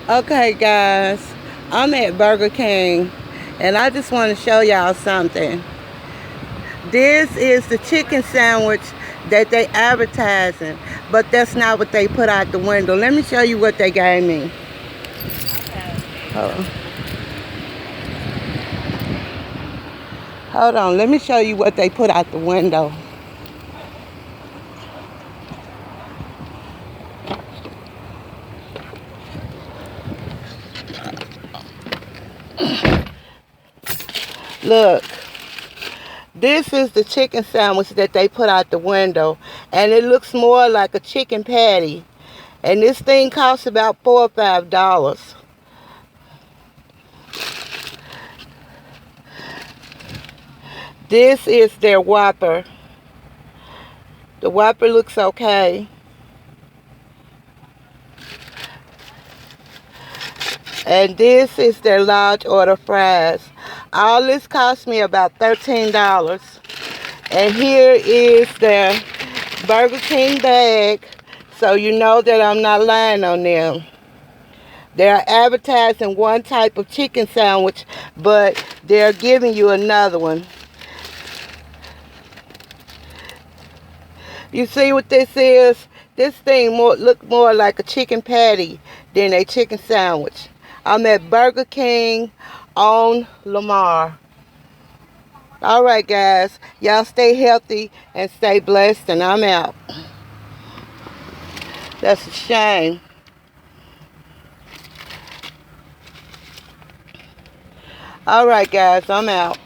Okay, guys, I'm at Burger King, and I just want to show y'all something. This is the chicken sandwich that they advertising, but that's not what they put out the window. Let me show you what they gave me. Hold on. Hold on, let me show you what they put out the window. Look, this is the chicken sandwich that they put out the window, and it looks more like a chicken patty. And this thing costs about $4 or $5. This is their Whopper. The Whopper looks okay. And this is their large order fries. All this cost me about $13. And here is their Burger King bag, so you know that I'm not lying on them. They're advertising one type of chicken sandwich, but they're giving you another one. You see what this is? This thing look more like a chicken patty than a chicken sandwich. I'm at Burger King on Lamar. All right, guys. Y'all stay healthy and stay blessed, and I'm out. That's a shame. All right, guys. I'm out.